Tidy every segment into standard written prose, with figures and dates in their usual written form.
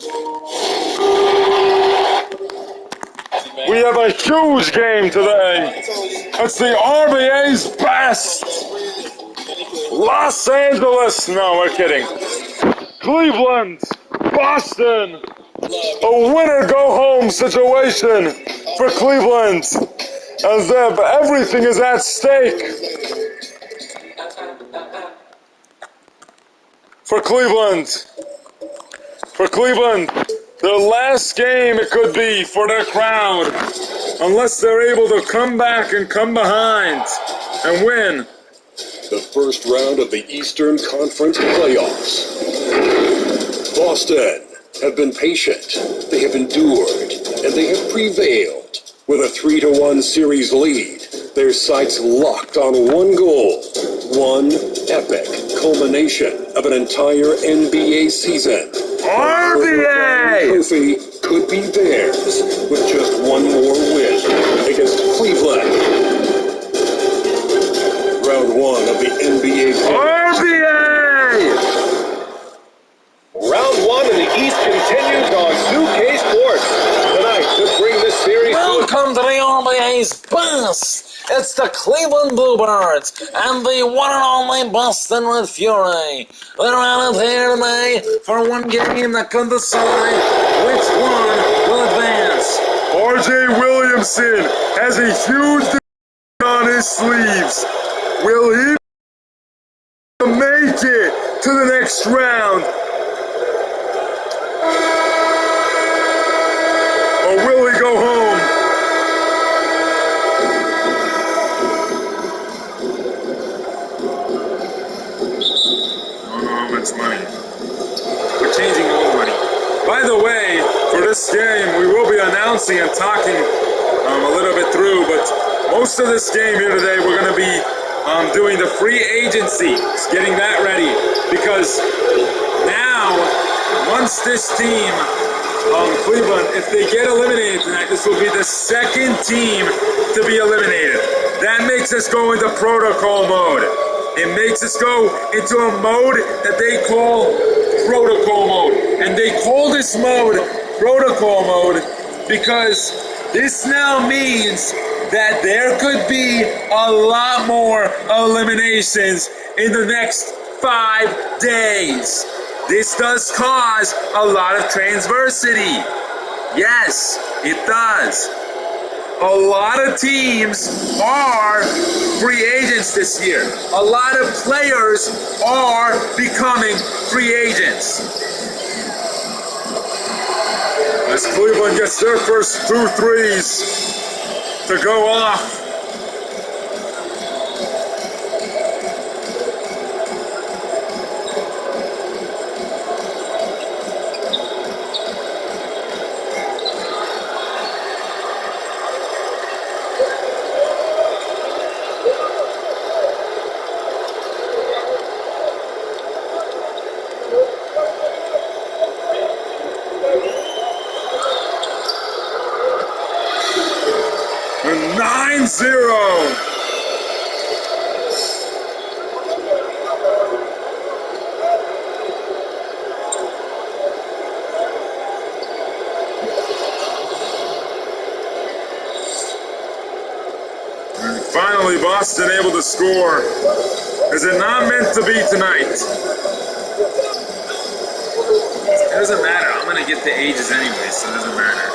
We have a huge game today. It's the RBA's best. Los Angeles, no, we're kidding. Cleveland, Boston. A winner-go-home situation for Cleveland, as if everything is at stake for Cleveland. For Cleveland, their last game it could be for their crowd, unless they're able to come back and come behind and win. The first round of the Eastern Conference playoffs. Boston have been patient, they have endured, and they have prevailed. With a 3-1 series lead, their sights locked on one goal, one epic culmination of an entire NBA season. RBA! The trophy could be theirs with just one more win against Cleveland. Round one of the NBA RBA! Round one in the East continues on 2K Sports. Tonight, to bring this series Welcome to the RBA's best. It's the Cleveland Bluebirds and the one and only Boston Red Fury. They're out here today for one game that can decide which one will advance. R.J. Williamson has a huge on his sleeves. Will he make it to the next round? Or will he go home? How much money? We're changing all the money. By the way, for this game, we will be announcing and talking a little bit through, but most of this game here today, we're going to be doing the free agency, just getting that ready, because now, once this team, Cleveland, if they get eliminated tonight, this will be the second team to be eliminated. That makes us go into protocol mode. It makes us go into a mode that they call protocol mode. And they call this mode protocol mode because this now means that there could be a lot more eliminations in the next 5 days. This does cause a lot of transversity. Yes, it does. A lot of teams are free agents this year. A lot of players are becoming free agents. As Cleveland gets their first 2 threes to go off. And 9-0. And finally, Boston able to score. Is it not meant to be tonight? It doesn't matter. I'm going to get the ages anyway, so it doesn't matter.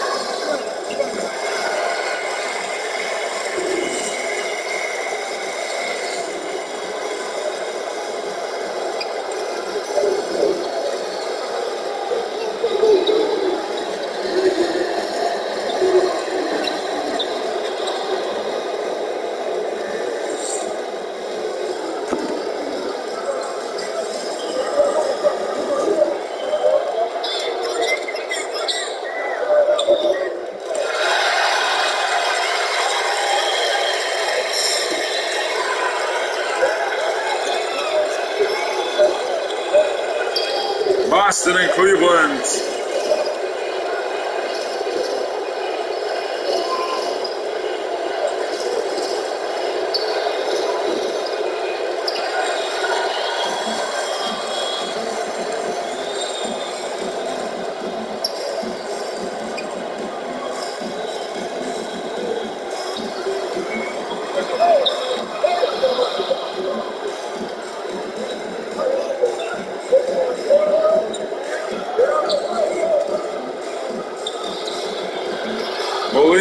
Boston and Cleveland.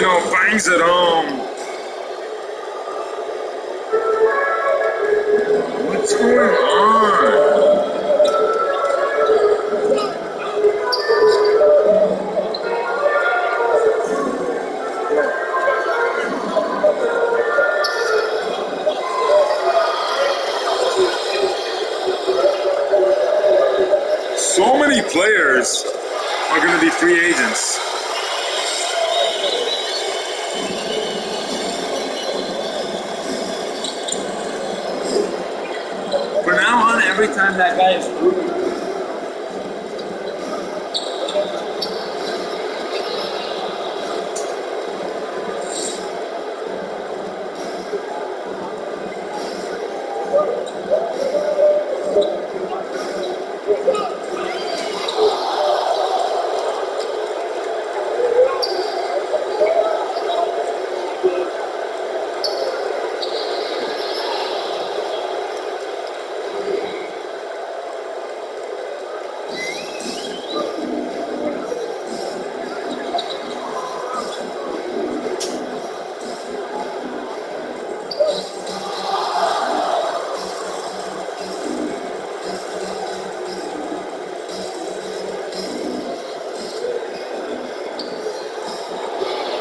Marino bangs it home. What's going on? So many players are going to be free agents. From now on, every time that guy is proven.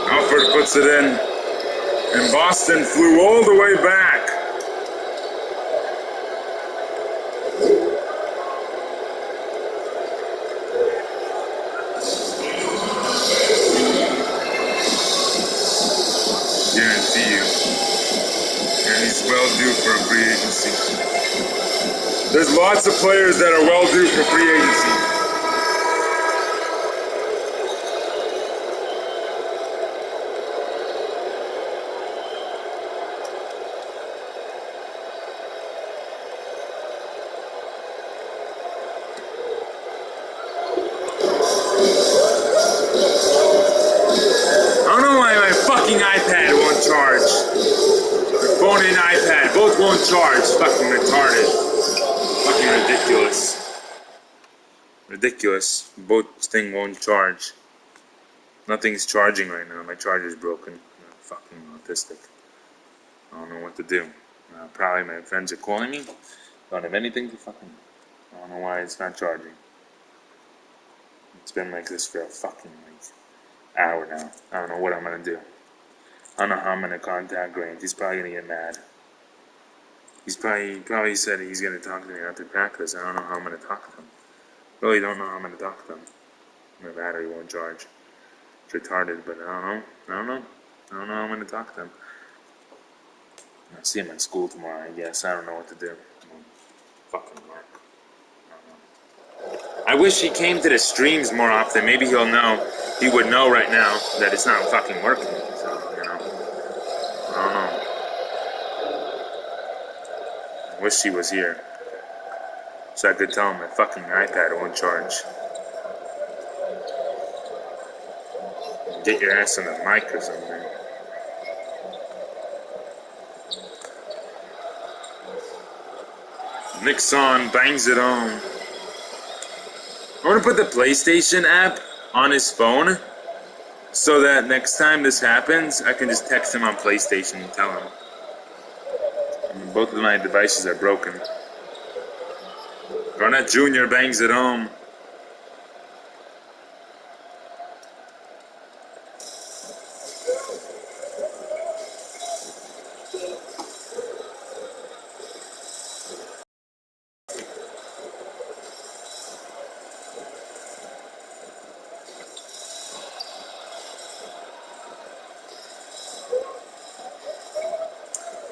Alford puts it in, and Boston flew all the way back. Guarantee you. And he's well due for a free agency. There's lots of players that are well due for free agency. I don't know why my fucking iPad won't charge. My phone and iPad both won't charge. Fucking retarded. Fucking ridiculous. Ridiculous. Both thing won't charge. Nothing's charging right now. My charger's broken. I'm fucking autistic. I don't know what to do. Probably my friends are calling me. Don't have anything to fucking. I don't know why it's not charging. It's been like this for a fucking hour now. I don't know what I'm gonna do. I don't know how I'm gonna contact Grant. He's probably gonna get mad. He probably said he's gonna talk to me after practice. I don't know how I'm gonna talk to him. Really don't know how I'm gonna talk to him. My battery won't charge. It's retarded, but I don't know how I'm gonna talk to him. I'll see him at school tomorrow, I guess. I don't know what to do. Fucking work. I wish he came to the streams more often. Maybe he would know right now that it's not fucking working. So, I don't know. I wish he was here. So I could tell him my fucking iPad won't charge. Get your ass on the mic or something. Nixon bangs it home. I want to put the PlayStation app on his phone so that next time this happens, I can just text him on PlayStation and tell him. Both of my devices are broken. Garnett Jr. bangs it home.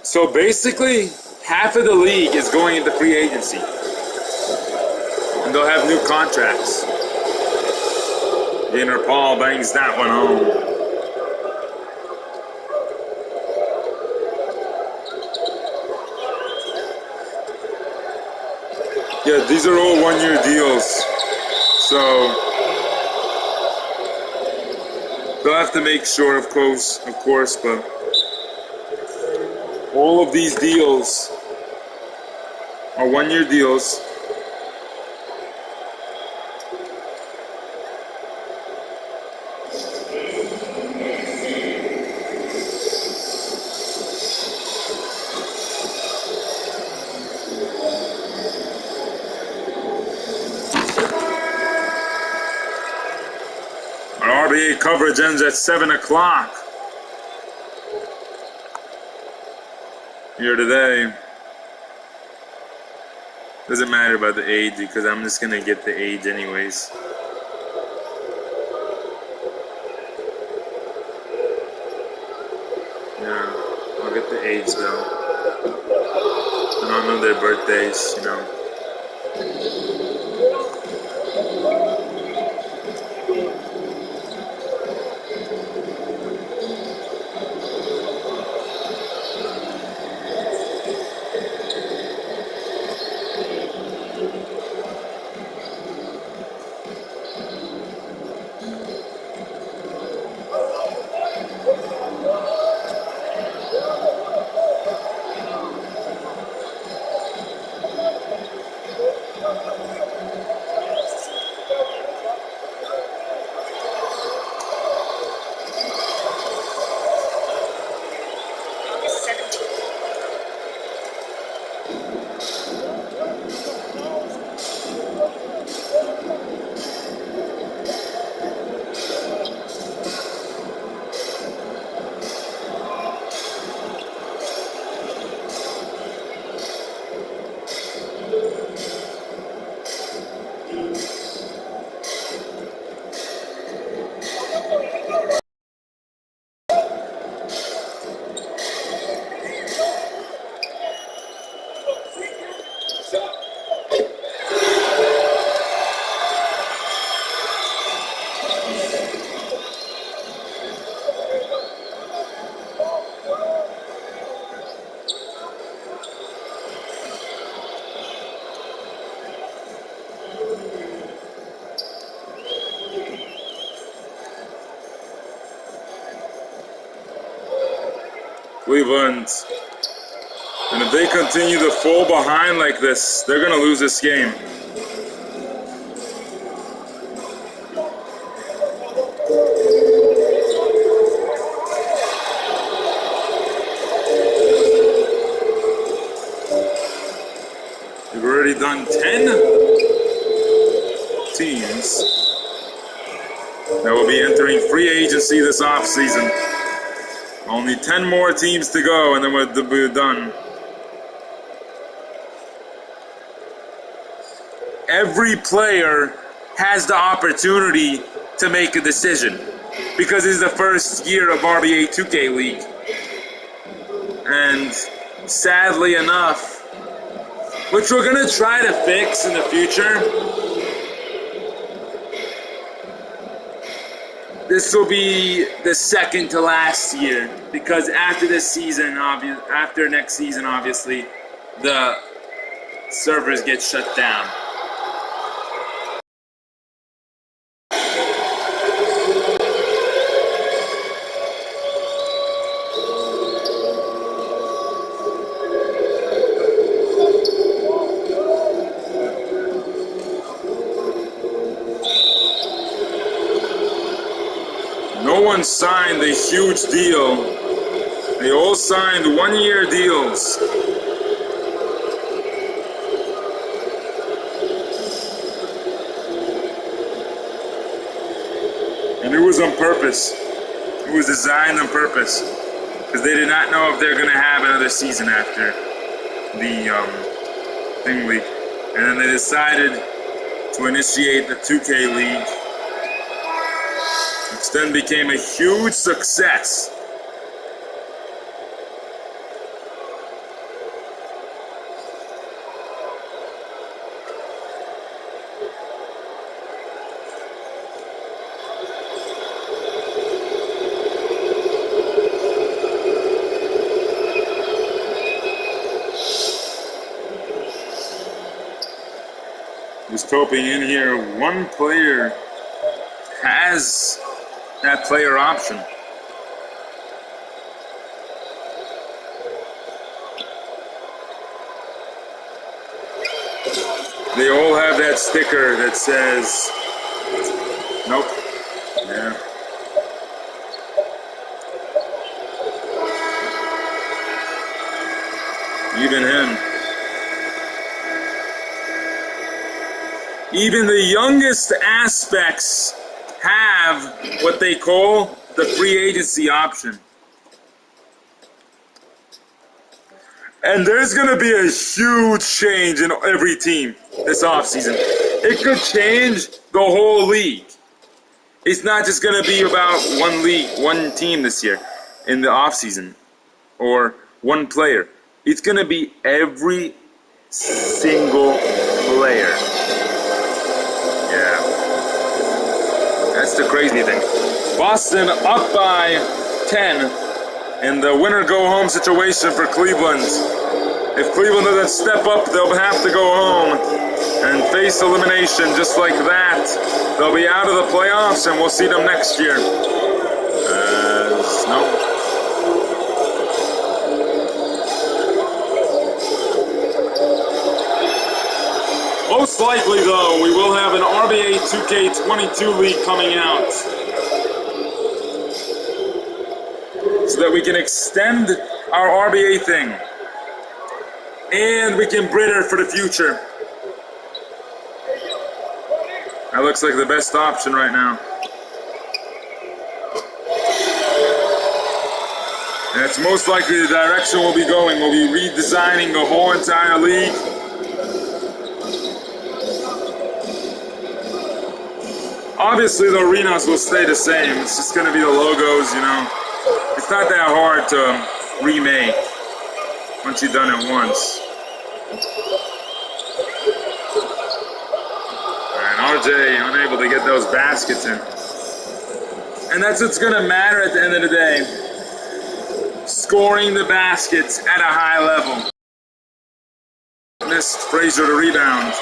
So basically, half of the league is going into free agency. And they'll have new contracts. Gainer Paul bangs that one home. Yeah, these are all one-year deals. So they'll have to make sure, of course, but all of these deals are one-year deals. RBA coverage ends at 7 o'clock here today. Doesn't matter about the age because I'm just gonna get the age anyways. Yeah, I'll get the age though. I don't know their birthdays, you know. Cleveland, and if they continue to fall behind like this, they're going to lose this game. We've already done 10 teams that will be entering free agency this offseason. Only 10 more teams to go, and then we're done. Every player has the opportunity to make a decision because it's the first year of RBA 2K League. And sadly enough, which we're going to try to fix in the future, this will be the second to last year because after this season, after next season, obviously, the servers get shut down. No one signed a huge deal. They all signed 1-year deals. And it was on purpose. It was designed on purpose. Because they did not know if they're going to have another season after the thing league. And then they decided to initiate the 2K League, which then became a huge success. Just hoping in here, one player has that player option. They all have that sticker that says, nope. Yeah. Even him. Even the youngest aspects have what they call the free agency option. And there's going to be a huge change in every team this offseason. It could change the whole league. It's not just going to be about one team this year in the offseason or one player. It's going to be every single player. Yeah. That's the crazy thing. Boston up by 10 in the winner-go-home situation for Cleveland. If Cleveland doesn't step up, they'll have to go home and face elimination just like that. They'll be out of the playoffs, and we'll see them next year. No. Most likely, though, we will have an RBA 2K22 league coming out so that we can extend our RBA thing. And we can bid her for the future. That looks like the best option right now. And it's most likely the direction we'll be going. We'll be redesigning the whole entire league. Obviously, the arenas will stay the same. It's just going to be the logos, you know. It's not that hard to remake once you've done it once. And RJ unable to get those baskets in. And that's what's going to matter at the end of the day. Scoring the baskets at a high level. Missed Frazier to rebound.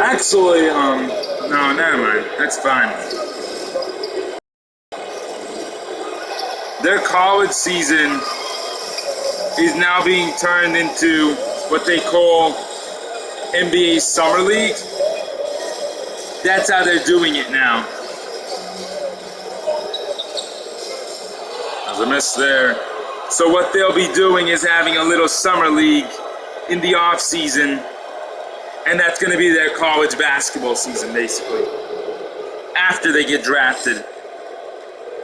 Actually, no, never mind. That's fine. Their college season is now being turned into what they call NBA Summer League. That's how they're doing it now. There's a miss there. So what they'll be doing is having a little summer league in the off season. And that's going to be their college basketball season, basically, after they get drafted.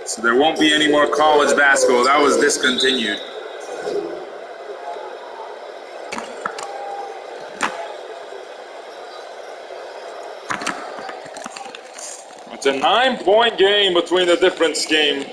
So there won't be any more college basketball. That was discontinued. It's a 9-point game between the difference game.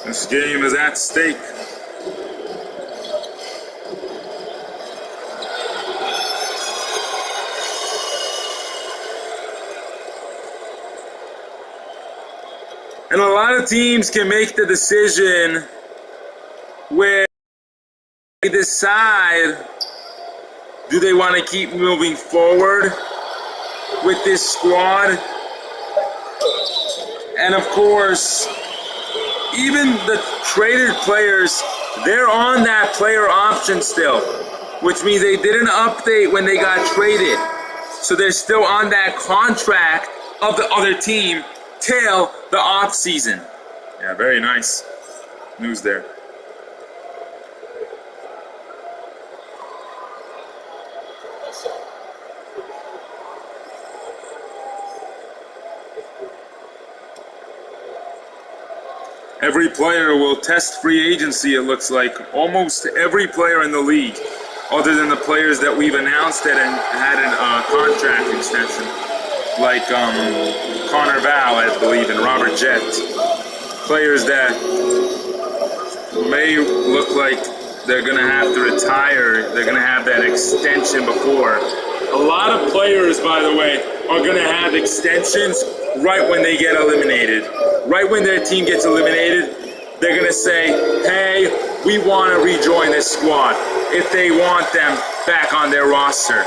This game is at stake. And a lot of teams can make the decision where they decide, do they want to keep moving forward with this squad? And of course, even the traded players, they're on that player option still, which means they didn't update when they got traded. So they're still on that contract of the other team till the off season. Yeah, very nice news there. Every player will test free agency, it looks like. Almost every player in the league, other than the players that we've announced that had a contract extension, like Connor Val, I believe, and Robert Jett. Players that may look like they're going to have to retire. They're going to have that extension before. A lot of players, by the way, are going to have extensions right when they get eliminated. Right when their team gets eliminated, they're going to say, hey, we want to rejoin this squad if they want them back on their roster.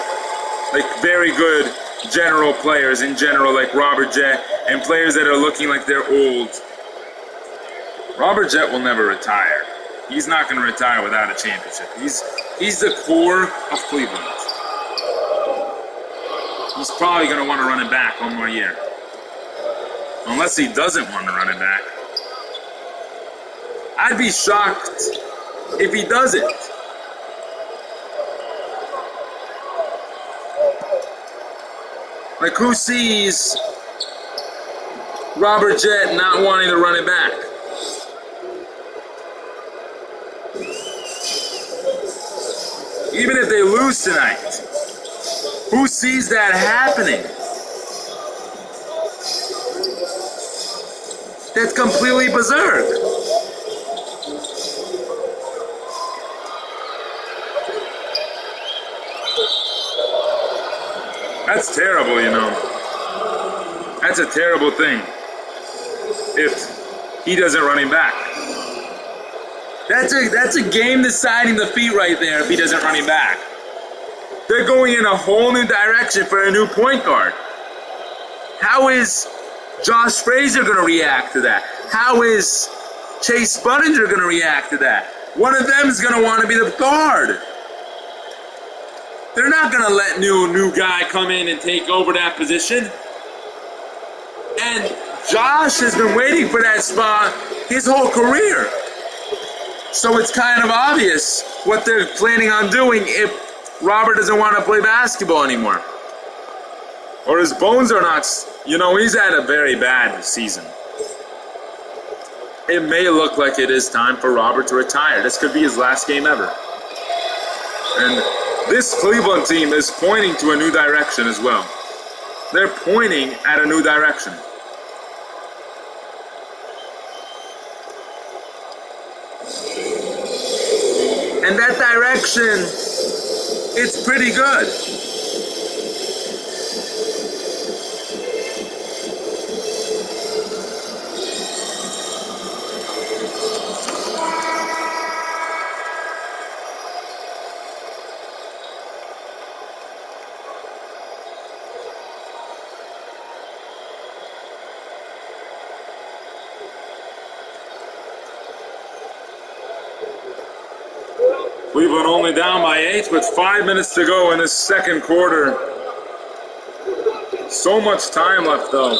Like very good general players in general, like Robert Jett, and players that are looking like they're old. Robert Jett will never retire. He's not going to retire without a championship. He's the core of Cleveland. He's probably going to want to run it back one more year. Unless he doesn't want to run it back. I'd be shocked if he doesn't. Like, who sees Robert Jett not wanting to run it back? Even if they lose tonight, who sees that happening? That's completely berserk. That's terrible, you know. That's a terrible thing if he doesn't run him back. That's a game-deciding defeat right there if he doesn't run him back. They're going in a whole new direction for a new point guard. How is Josh Frazier going to react to that? How is Chase Budinger going to react to that? One of them is going to want to be the guard. They're not going to let new guy come in and take over that position. And Josh has been waiting for that spot his whole career. So it's kind of obvious what they're planning on doing if Robert doesn't want to play basketball anymore. Or his bones are not, you know, he's had a very bad season. It may look like it is time for Robert to retire. This could be his last game ever. And this Cleveland team is pointing to a new direction as well. They're pointing at a new direction. And that direction, it's pretty good. Cleveland only down by 8 with 5 minutes to go in this second quarter. So much time left though.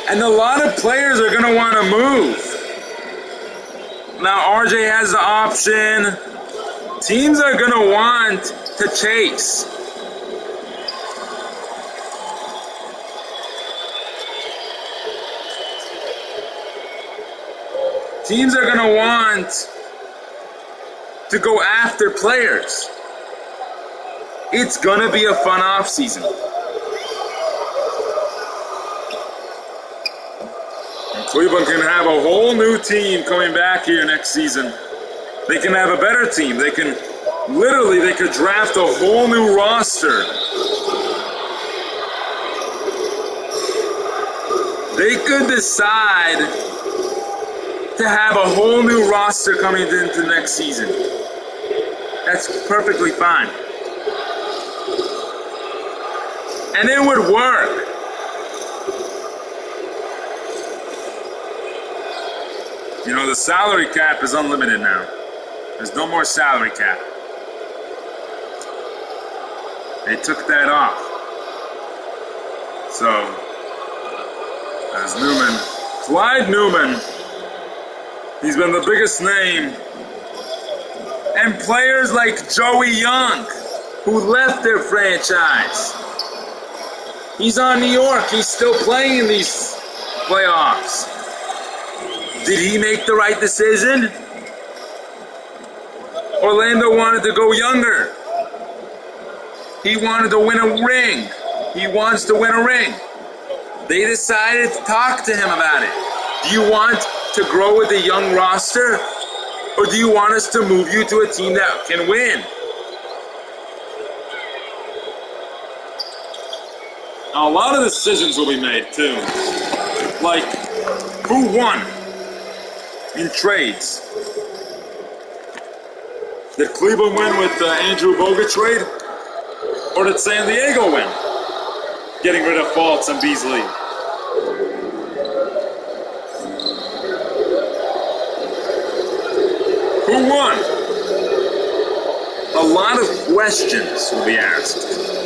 And a lot of players are going to want to move. Now RJ has the option. Teams are going to want to chase. Teams are going to want to go after players. It's going to be a fun offseason. Cleveland can have a whole new team coming back here next season. They can have a better team. They can they could draft a whole new roster. They could decide to have a whole new roster coming into next season. That's perfectly fine. And it would work. You know, the salary cap is unlimited now. There's no more salary cap. They took that off. So, as Newman, Clyde Newman, he's been the biggest name. And players like Joey Young, who left their franchise. He's on New York. He's still playing in these playoffs. Did he make the right decision? Orlando wanted to go younger. He wanted to win a ring. He wants to win a ring. They decided to talk to him about it. Do you want to grow with a young roster? Or do you want us to move you to a team that can win? Now, a lot of decisions will be made, too. Like, who won in trades? Did Cleveland win with the Andrew Bogut trade? Or did San Diego win? Getting rid of Fultz and Beasley. Who won? A lot of questions will be asked.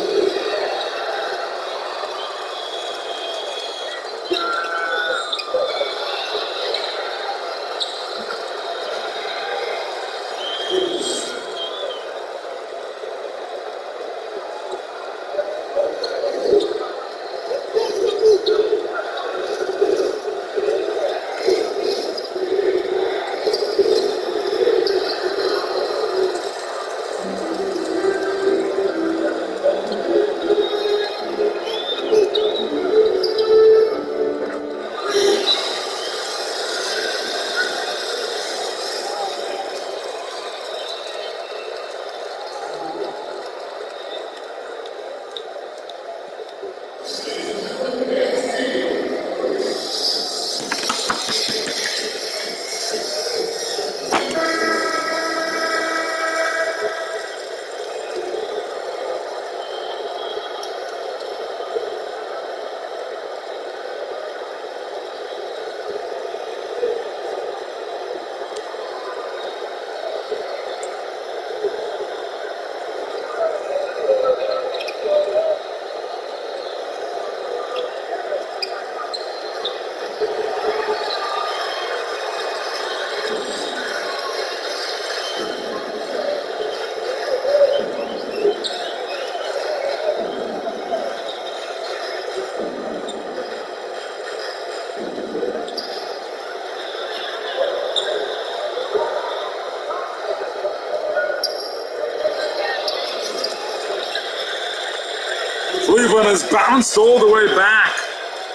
Cleveland has bounced all the way back.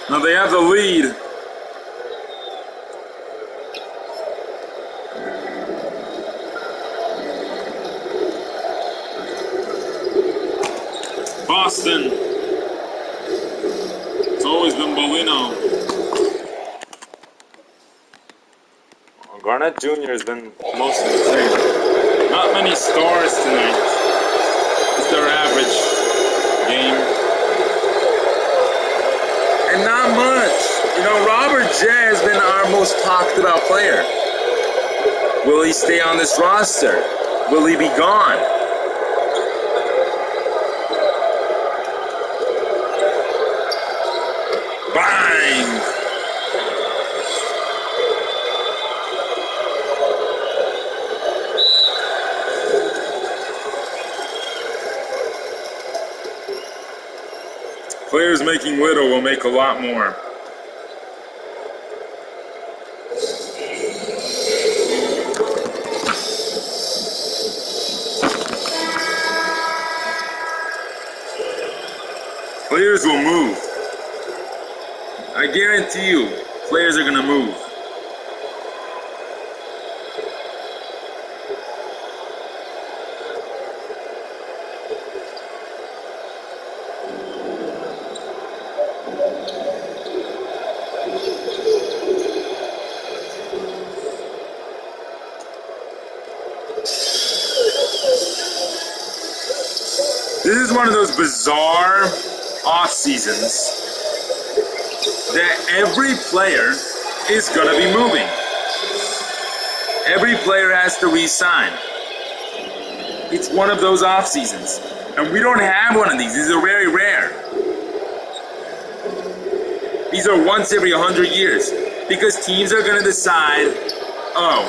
Now they have the lead. Boston. It's always been Bolino. Well, Garnett Jr. has been most of the team. Not many stars tonight. It's their average game. And not much. You know, Robert J has been our most talked about player. Will he stay on this roster? Will he be gone? Bang! Players making little will make a lot more. Players will move. I guarantee you, players are going to move. This is one of those bizarre off seasons that every player is going to be moving. every player has to re-sign. It's one of those off seasons. And we don't have one of these. These are very rare. These are once every 100 years. Because teams are going to decide, oh,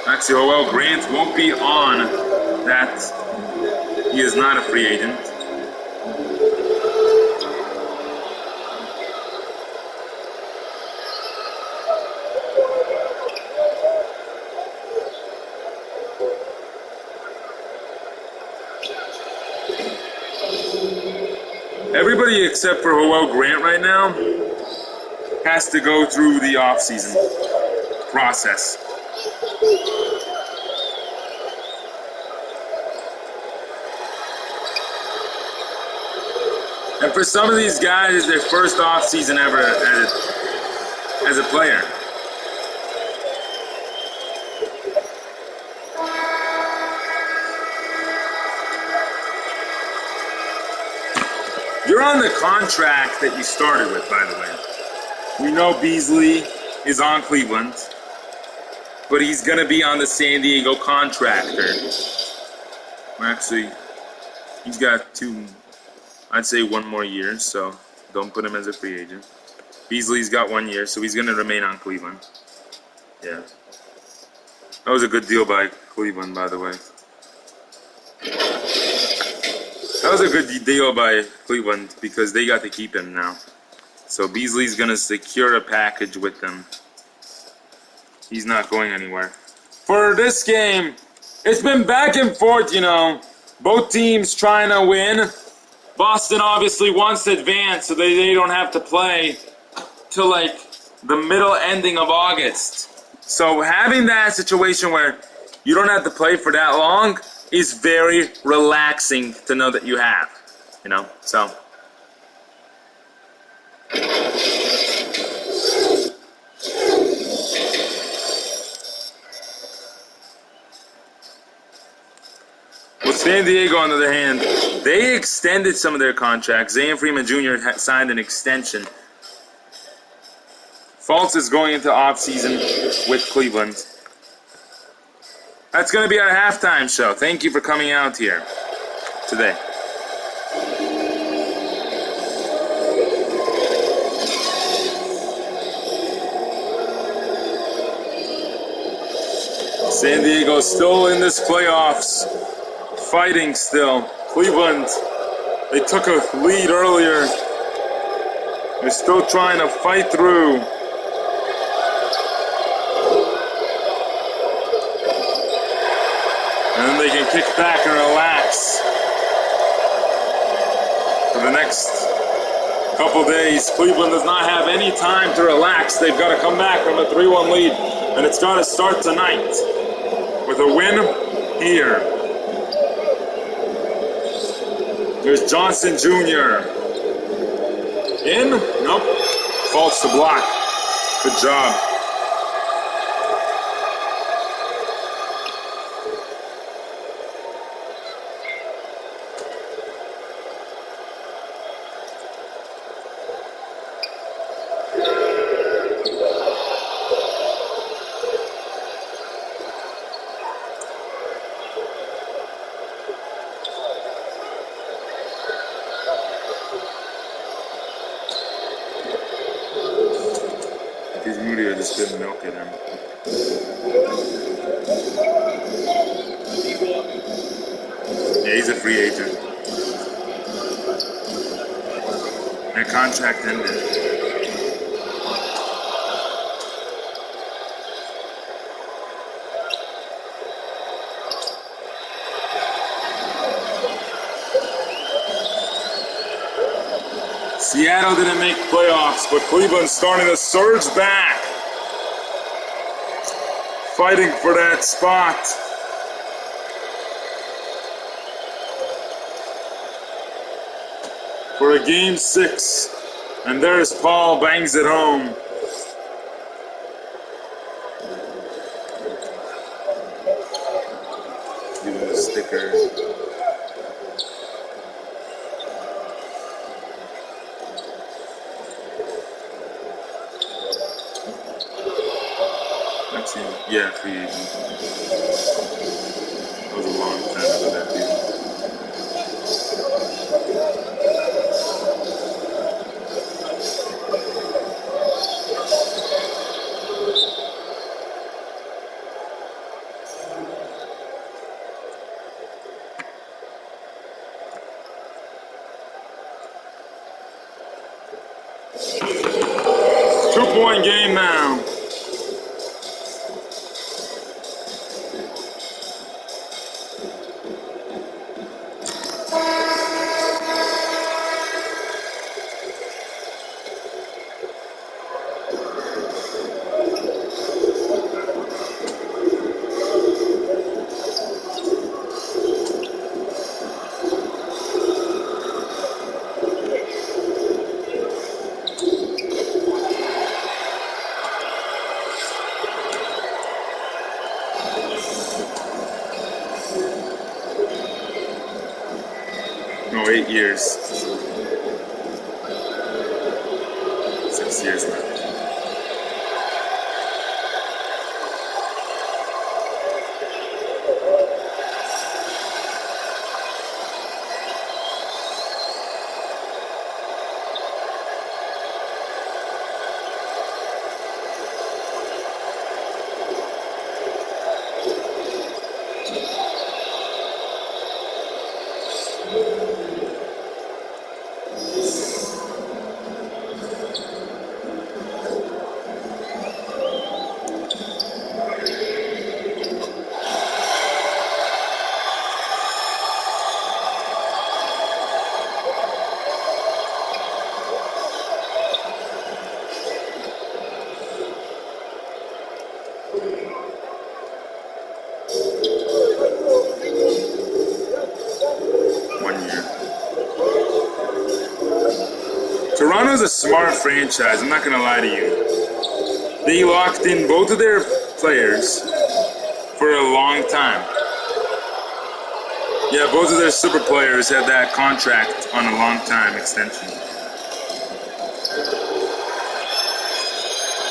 actually, well, Grant won't be on that. He is not a free agent. Everybody except for Howell Grant right now has to go through the off-season process. And for some of these guys, it's their first off-season ever as a player. You're on the contract that you started with, by the way. We know Beasley is on Cleveland, but he's going to be on the San Diego contractor. Well, actually, he's got I'd say 1 more year, so don't put him as a free agent. Beasley's got 1 year, so he's going to remain on Cleveland. Yeah. That was a good deal by Cleveland, by the way. That was a good deal by Cleveland because they got to keep him now. So Beasley's going to secure a package with them. He's not going anywhere. For this game, it's been back and forth, you know. Both teams trying to win. Boston obviously wants to advance so they don't have to play till like the middle ending of August. So having that situation where you don't have to play for that long is very relaxing to know that you have, you know, so. With San Diego, on the other hand, they extended some of their contracts. Zane Freeman Jr. signed an extension. Fultz is going into offseason with Cleveland. That's going to be our halftime show. Thank you for coming out here today. San Diego still in this playoffs, fighting still. Cleveland, they took a lead earlier. They're still trying to fight through. And then they can kick back and relax for the next couple days. Cleveland does not have any time to relax. They've got to come back from a 3-1 lead, and it's got to start tonight with a win here. There's Johnson Jr. In? Nope. Falls to block. Good job. Just didn't milk it in. Yeah, he's a free agent. Their contract ended. Seattle didn't make playoffs, but Cleveland's starting to surge back. Fighting for that spot. For a game 6. And there's Paul, bangs it home. Give him a sticker. team. Yeah, free agent. That was a long time ago, that deal. Two-point game now. No, 8 years. 6 years left. Toronto's a smart franchise, I'm not going to lie to you. They locked in both of their players for a long time. Yeah, both of their super players had that contract on a long time extension.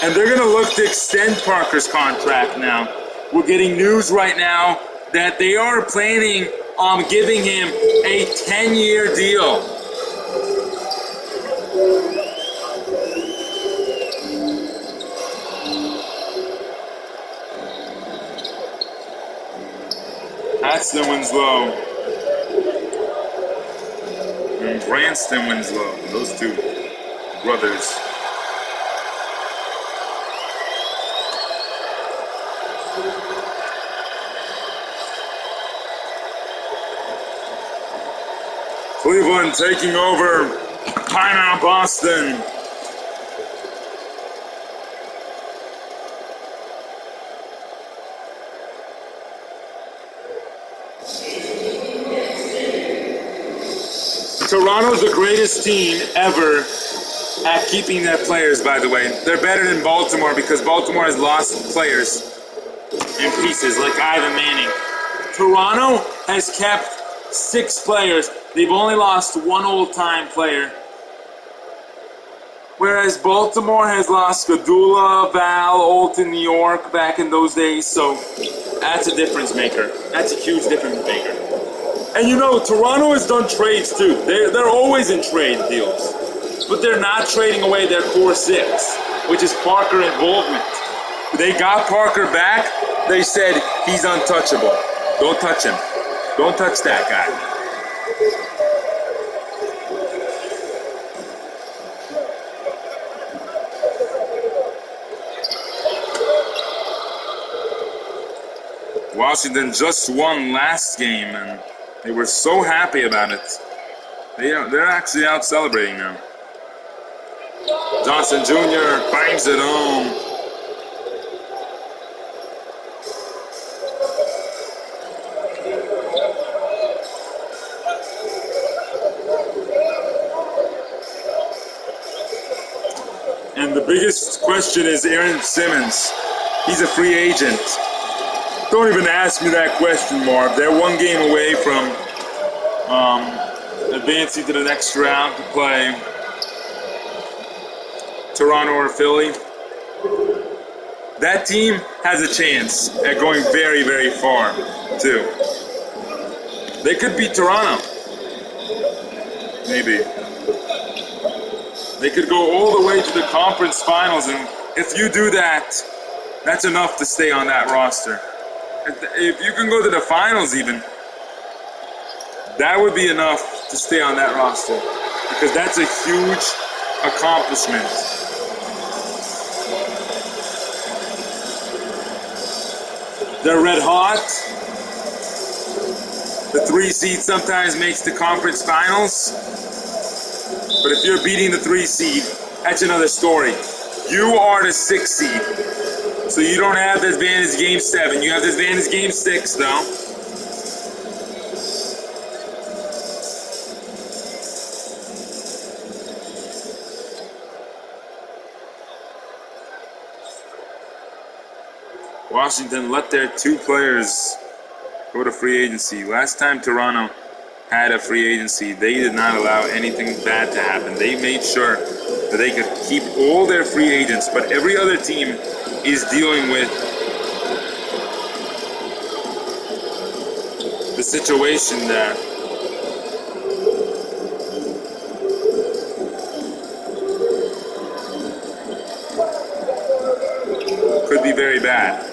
And they're going to look to extend Parker's contract now. We're getting news right now that they are planning on giving him a 10-year deal. Paxton Winslow and Branston Winslow, those two brothers. Cleveland taking over timeout Boston. Toronto's the greatest team ever at keeping their players, by the way. They're better than Baltimore because Baltimore has lost players in pieces like Ivan Manning. Toronto has kept 6 players. They've only lost 1 old-time player. Whereas Baltimore has lost Gadula, Val, Olton, New York back in those days. So that's a difference maker. That's a huge difference maker. And you know, Toronto has done trades too. They're always in trade deals. But they're not trading away their core 6, which is Parker and Baldwin. They got Parker back. They said he's untouchable. Don't touch him. Don't touch that guy. Washington just won last game, and they were so happy about it. They're actually out celebrating now. Johnson Jr. bangs it home. And the biggest question is Aaron Simmons. He's a free agent. Don't even ask me that question, Marv. They're 1 game away from advancing to the next round to play Toronto or Philly. that team has a chance at going very, very far, too. They could beat Toronto. Maybe. They could go all the way to the conference finals, and if you do that, that's enough to stay on that roster. If you can go to the finals even, that would be enough to stay on that roster, because that's a huge accomplishment. They're red hot. The 3 seed sometimes makes the conference finals. But if you're beating the 3 seed, that's another story. You are the 6 seed. So you don't have the advantage game 7. You have the advantage game 6, though. Washington let their 2 players go to free agency. Last time Toronto had a free agency, they did not allow anything bad to happen. They made sure that they could keep all their free agents, but every other team is dealing with the situation that could be very bad.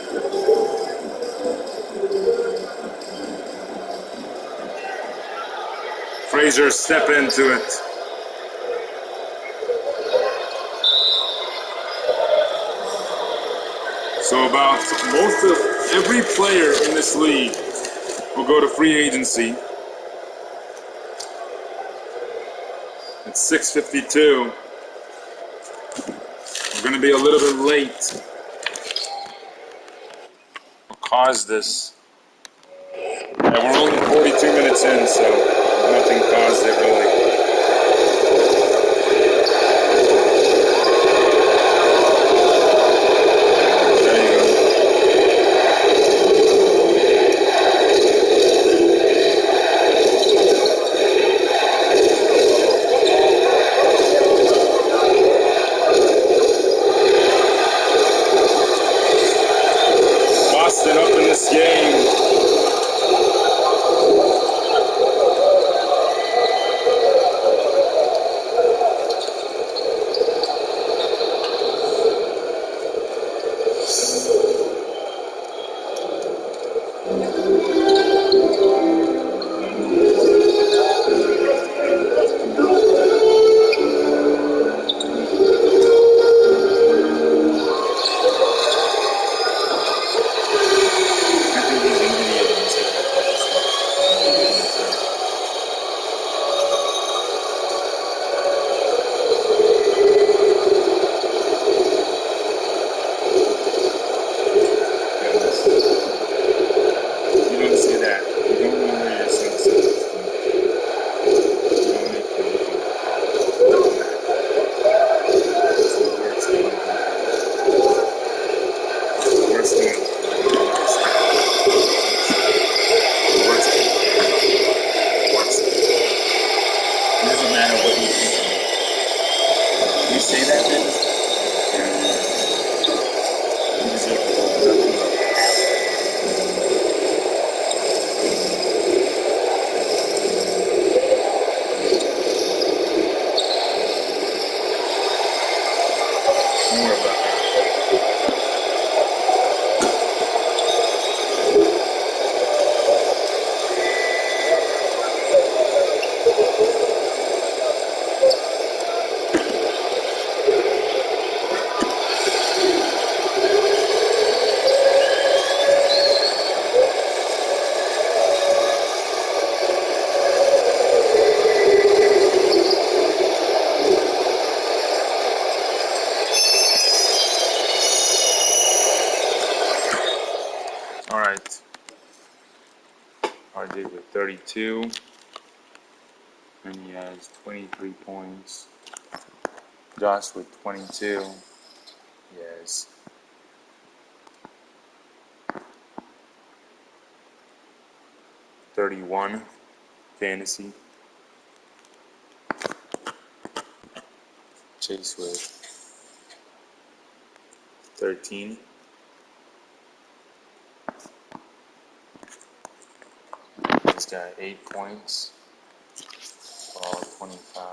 Frazier step into it. So about most of every player in this league will go to free agency. It's 6:52. We're going to be a little bit late. What caused this? Yeah, we're only 42 minutes in, so nothing caused it really. Boston up in this game. All right. RJ with 32. And he has 23 points. Josh with 22. He has 31 fantasy. Chase with 13. got 8 points. 12, 25,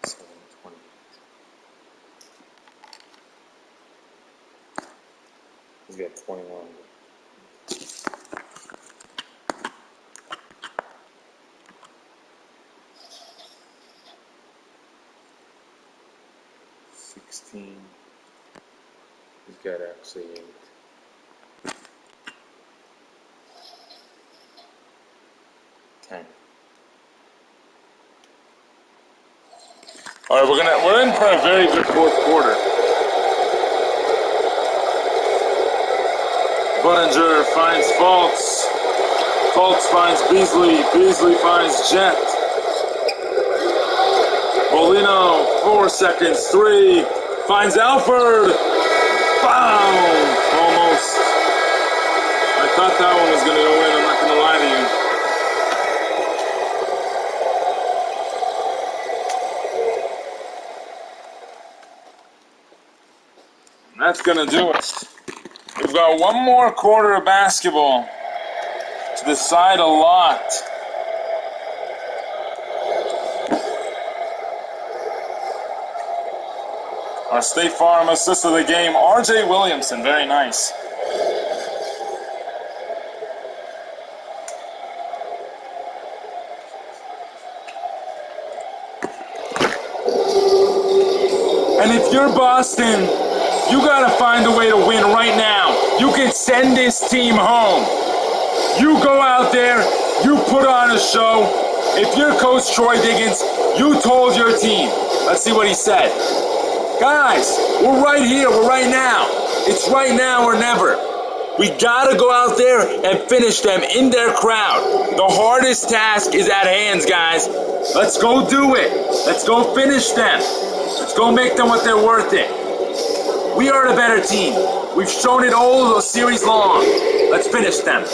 7, 28. He's got 21. He's got actually 8. All right, we're in for a very good fourth quarter. Buttinger finds Fultz. Fultz finds Beasley. Beasley finds Jet. Bolino, 4 seconds, 3. Finds Alford. Boom! Almost. I thought that one was going to go in. I'm not going to lie to you. That's going to do it. We've got one more quarter of basketball to decide a lot. Our State Farm assist of the game, R.J. Williamson. Very nice. And if you're Boston, you gotta find a way to win right now. You can send this team home. You go out there, you put on a show. If you're Coach Troy Diggins, you told your team. Let's see what he said. Guys, we're right here, we're right now. It's right now or never. We gotta go out there and finish them in their crowd. The hardest task is at hand, guys. Let's go do it. Let's go finish them. Let's go make them what they're worth it. We are the better team. We've shown it all series long. Let's finish them.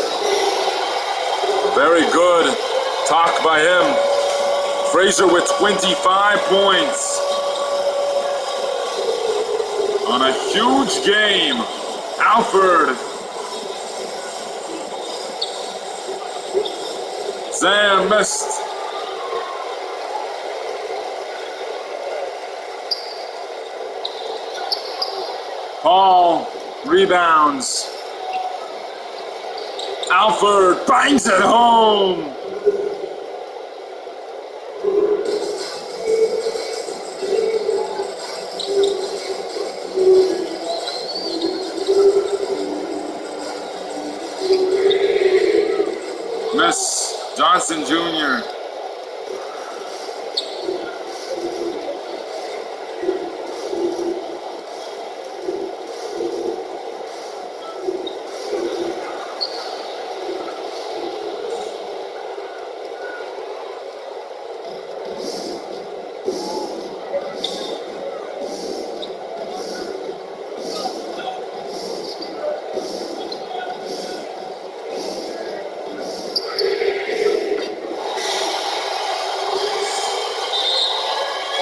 Very good talk by him. Frazier with 25 points. On a huge game. Alford. Zam missed. Paul rebounds. Alford bangs it home. Miss Johnson Jr.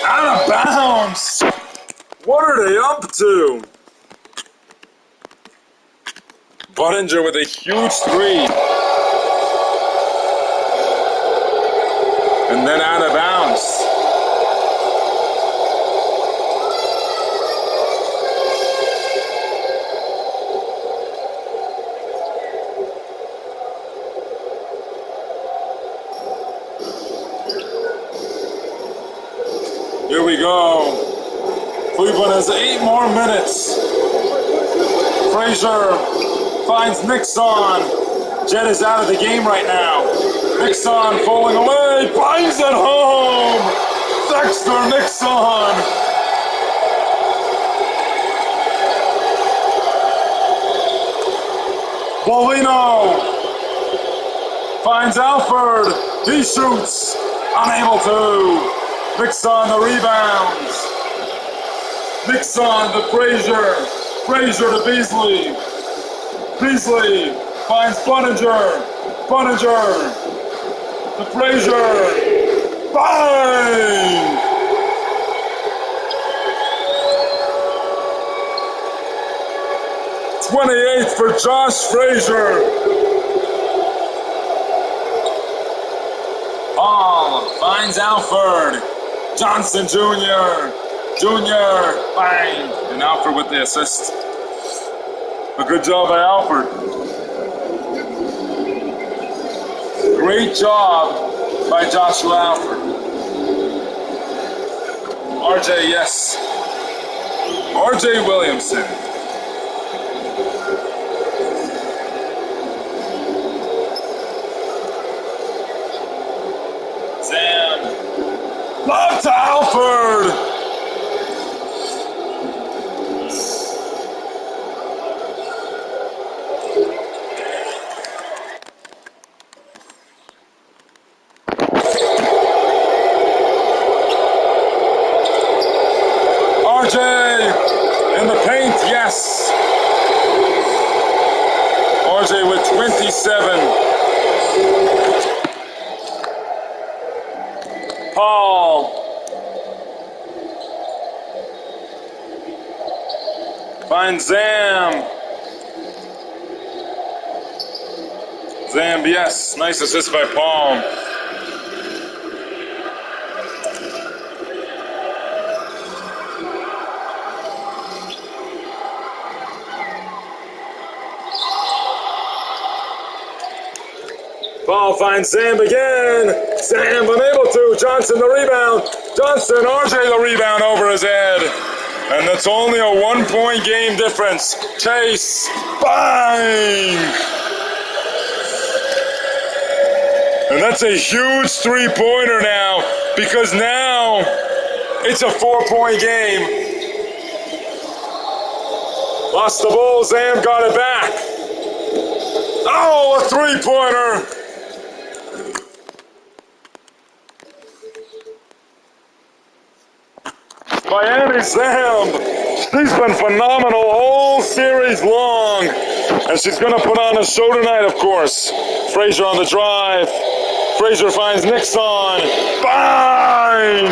Out of bounds. What are they up to? Buttinger with a huge 3. And then out of bounds. Here we go. Cleveland has 8 more minutes. Frazier finds Nixon. Jet is out of the game right now. Nixon falling away. Finds it home. Dexter Nixon. Bolino finds Alford. He shoots. Unable to. Nixon the rebounds. Nixon to Frazier. Frazier to Beasley. Beasley finds Buttinger. Buttinger to Frazier. Bang! '28th for Josh Frazier. finds Alford. Johnson Jr. Bang! And Alford with the assist. A good job by Alford. Great job by Joshua Alford. RJ, yes. RJ Williamson. Zam. Love to Alford. RJ in the paint, yes. RJ with 27. Paul finds Zam. Zam, yes. Nice assist by Paul. Paul finds Zam again. Zam unable to. Johnson the rebound. Johnson, RJ the rebound over his head. And that's only a 1-point game difference. Chase. Bang! And that's a huge three-pointer now, because now it's a 4-point game. Lost the ball. Zam got it back. Oh, a three-pointer. Miami Zam, she's been phenomenal all series long, and she's going to put on a show tonight, of course. Frazier on the drive. Frazier finds Nixon. Bang!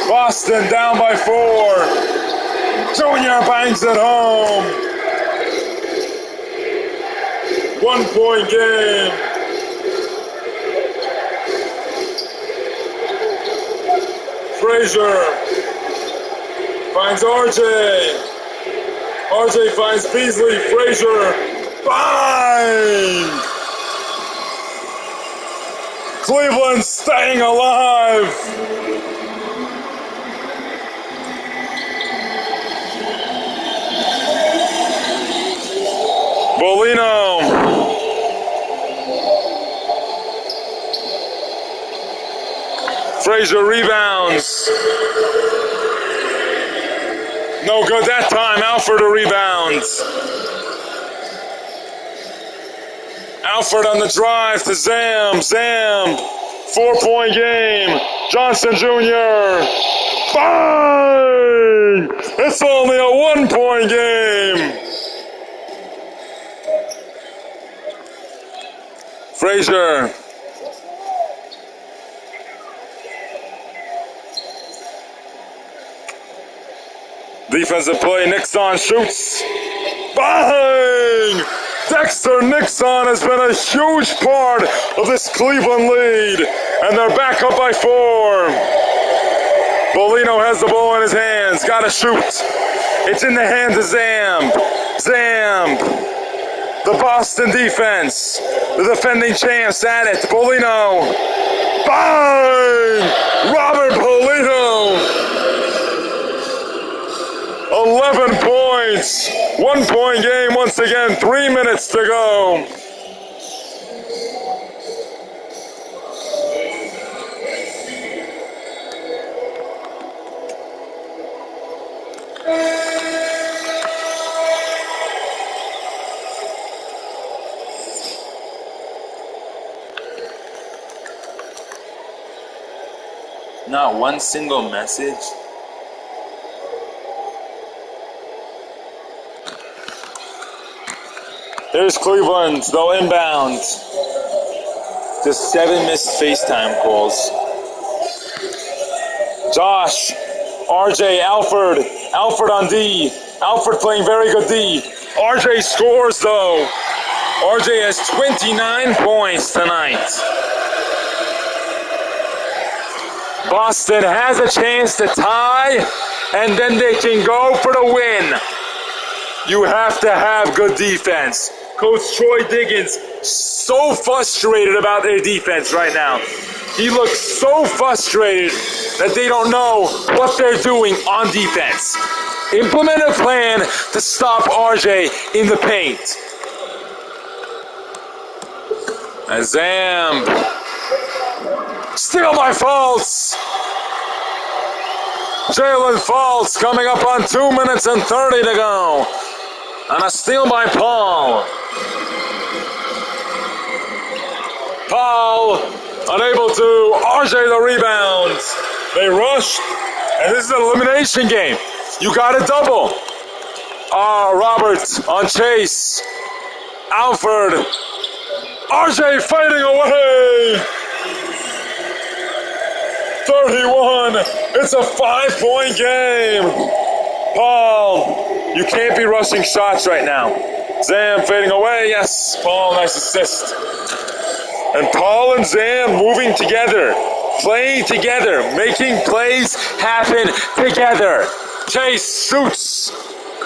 Boston down by 4. Junior bangs it home. 1-point game. Frazier finds RJ. RJ finds Beasley. Frazier. Bang! Cleveland staying alive. Bolino. Frazier rebounds. No good that time. Alford a rebound. Alford on the drive to Zam. Zam. 4-point game. Johnson Jr. Bang! It's only a 1-point game. Frazier. Defensive play, Nixon shoots. Bang! Dexter Nixon has been a huge part of this Cleveland lead, and they're back up by 4. Bolino has the ball in his hands, gotta shoot. It's in the hands of Zam. Zam. The Boston defense, the defending champs at it. Bolino. Bang! Robert Bolino. 11 points. 1-point game once again. 3 minutes to go. Not one single message. There's Cleveland. They'll inbound. Just 7 missed FaceTime calls. Josh RJ, Alfred. Alfred on D. Alfred playing very good D. RJ scores though. RJ has 29 points tonight. Boston has a chance to tie, and then they can go for the win. You have to have good defense. Coach Troy Diggins, so frustrated about their defense right now. He looks so frustrated that they don't know what they're doing on defense. Implement a plan to stop RJ in the paint. And Zamb. Steal by Fultz. Jalen Fultz coming up on 2 minutes and 30 to go. And a steal by Paul. Paul unable to. RJ the rebound. They rushed. And this is an elimination game. You got a double. Roberts on Chase. Alfred. RJ fighting away. 31. It's a 5-point game. Paul, you can't be rushing shots right now. Zam fading away. Yes, Paul, nice assist. And Paul and Zam moving together, playing together, making plays happen together. Chase shoots,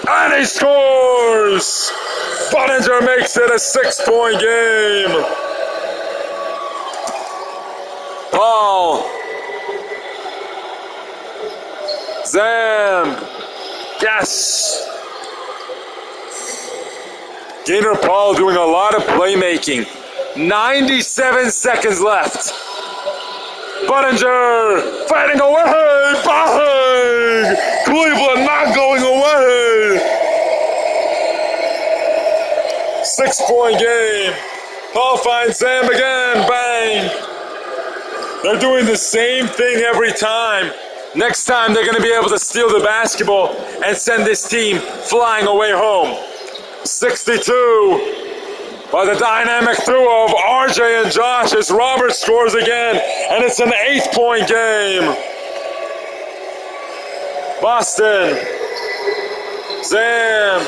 and he scores. Buttinger makes it a 6-point game. Paul. Zam. Yes. Gainer Paul doing a lot of playmaking. 97 seconds left. Buttinger fighting away. Bang! Cleveland not going away. 6-point game. Paul finds Zam again. Bang. They're doing the same thing every time. Next time they're going to be able to steal the basketball and send this team flying away home. 62 by the dynamic duo of RJ and Josh as Robert scores again, and it's an 8-point game. Boston. Zam.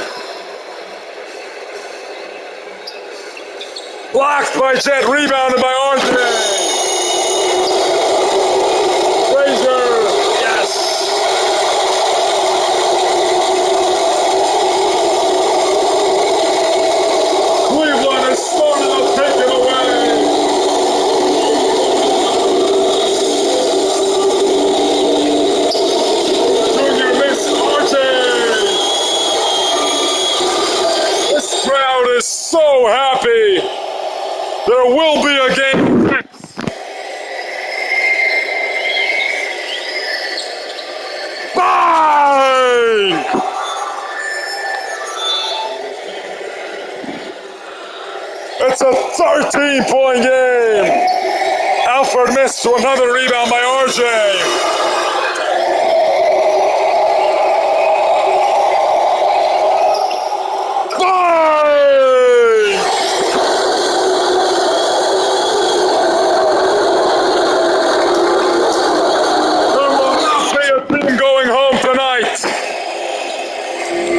Blocked by Jet, rebounded by RJ. So happy. There will be a game 6. Bang! It's a 13-point game. Alfred missed to another rebound by RJ.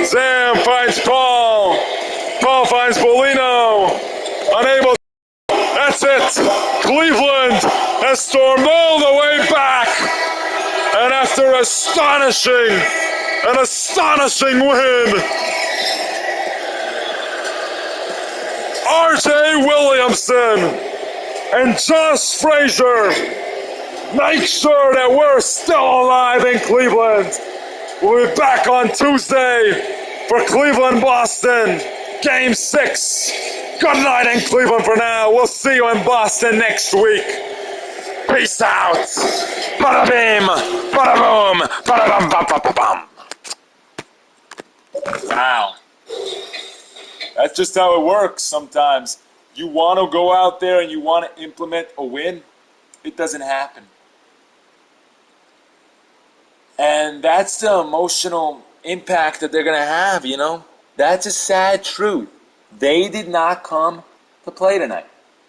Zam finds Paul. Paul finds Bolino. Unable. That's it. Cleveland has stormed all the way back. And after an astonishing win, RJ Williamson and Josh Frazier make sure that we're still alive in Cleveland. We'll be back on Tuesday for Cleveland-Boston, Game 6. Good night in Cleveland for now. We'll see you in Boston next week. Peace out. Bada bing, bada boom, bada bum bum bum bum bum. Wow. That's just how it works sometimes. You want to go out there and you want to implement a win, it doesn't happen. And that's the emotional impact that they're going to have, you know. That's a sad truth. They did not come to play tonight.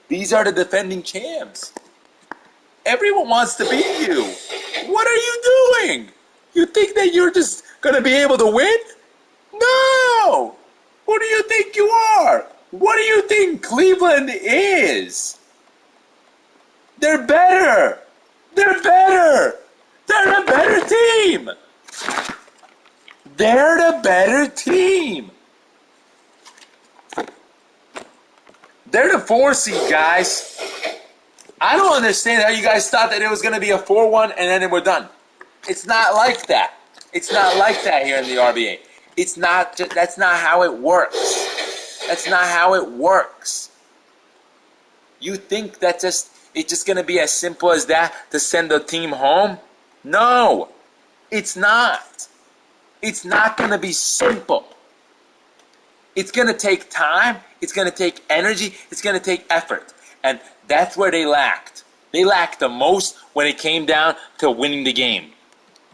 These are the defending champs. Everyone wants to beat you. What are you doing? You think that you're just going to be able to win? No! Who do you think you are? What do you think Cleveland is? They're better. They're better. They're the better team. They're the better team. They're the 4 seed, guys. I don't understand how you guys thought that it was going to be a 4-1 and then we're done. It's not like that. It's not like that here in the RBA. It's not. That's not how it works. That's not how it works. You think that it's just going to be as simple as that to send a team home? No, it's not. It's not going to be simple. It's going to take time. It's going to take energy. It's going to take effort. And that's where they lacked. They lacked the most when it came down to winning the game.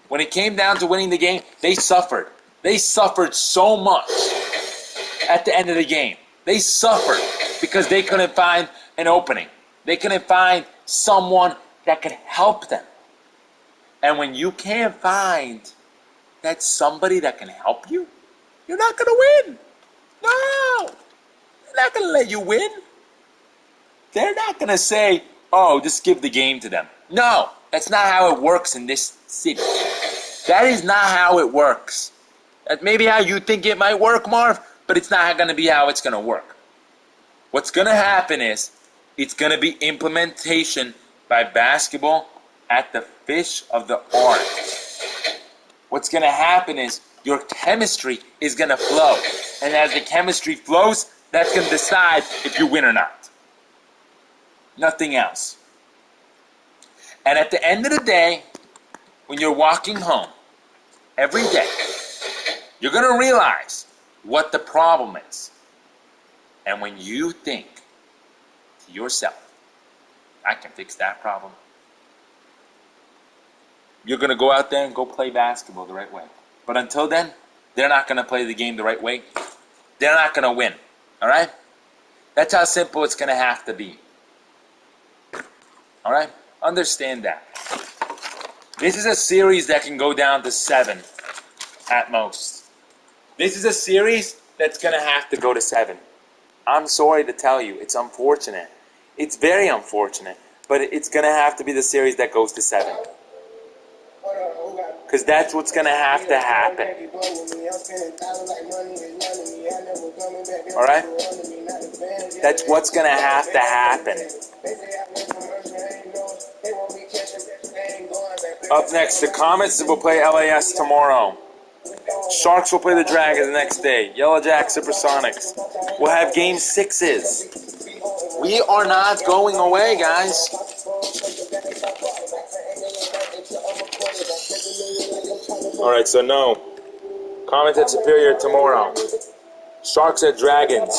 When it came down to winning the game, they suffered. They suffered so much at the end of the game. They suffered because they couldn't find an opening. They couldn't find someone that could help them. And when you can't find that somebody that can help you, you're not going to win. No. They're not going to let you win. They're not going to say, oh, just give the game to them. No, that's not how it works in this city. That is not how it works. That may be how you think it might work, Marv, but it's not going to be how it's going to work. What's going to happen is it's going to be implementation by basketball at the fish of the art. What's going to happen is your chemistry is going to flow. And as the chemistry flows, that's going to decide if you win or not. Nothing else. And at the end of the day, when you're walking home every day, you're going to realize what the problem is. And when you think to yourself, I can fix that problem, you're going to go out there and go play basketball the right way. But until then, they're not going to play the game the right way. They're not going to win. All right? That's how simple it's going to have to be. All right? Understand that. This is a series that can go down to 7 at most. This is a series that's going to have to go to 7. I'm sorry to tell you, it's unfortunate. It's very unfortunate, but it's going to have to be the series that goes to 7. Because that's what's going to have to happen. All right? That's what's going to have to happen. Up next, the Comets will play LAS tomorrow. Sharks will play the Dragons the next day. Yellow Jacks, Supersonics. We'll have game 6s. We are not going away, guys. Alright, so no. Comets at Superior tomorrow. Sharks at Dragons.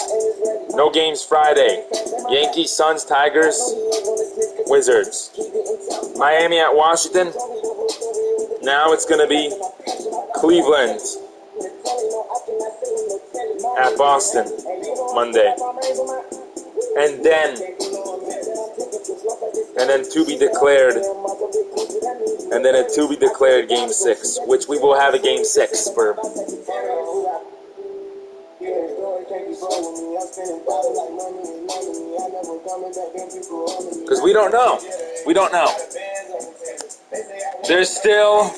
No games Friday. Yankees, Suns, Tigers, Wizards. Miami at Washington. Now it's going to be Cleveland at Boston Monday. And then to be declared. And then a to be declared game 6, which we will have a game 6 for. Because we don't know. We don't know. There's still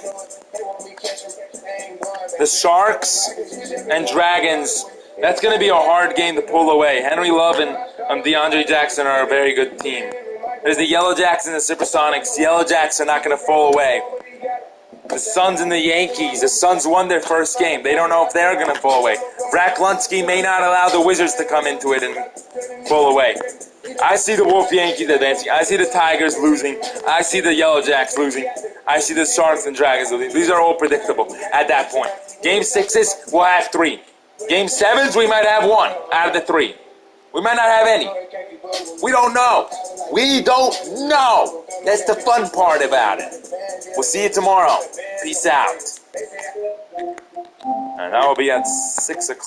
the Sharks and Dragons. That's going to be a hard game to pull away. Henry Love and DeAndre Jackson are a very good team. There's the Yellow Jacks and the Supersonics. The Yellow Jacks are not going to fall away. The Suns and the Yankees. The Suns won their first game. They don't know if they're going to fall away. Brack Lunsky may not allow the Wizards to come into it and fall away. I see the Wolf Yankees advancing. I see the Tigers losing. I see the Yellow Jacks losing. I see the Sharks and Dragons losing. These are all predictable at that point. Game 6s, we'll have 3. Game 7s, we might have 1 out of the 3. We might not have any. We don't know. We don't know. That's the fun part about it. We'll see you tomorrow. Peace out. And that will be at 6 o'clock.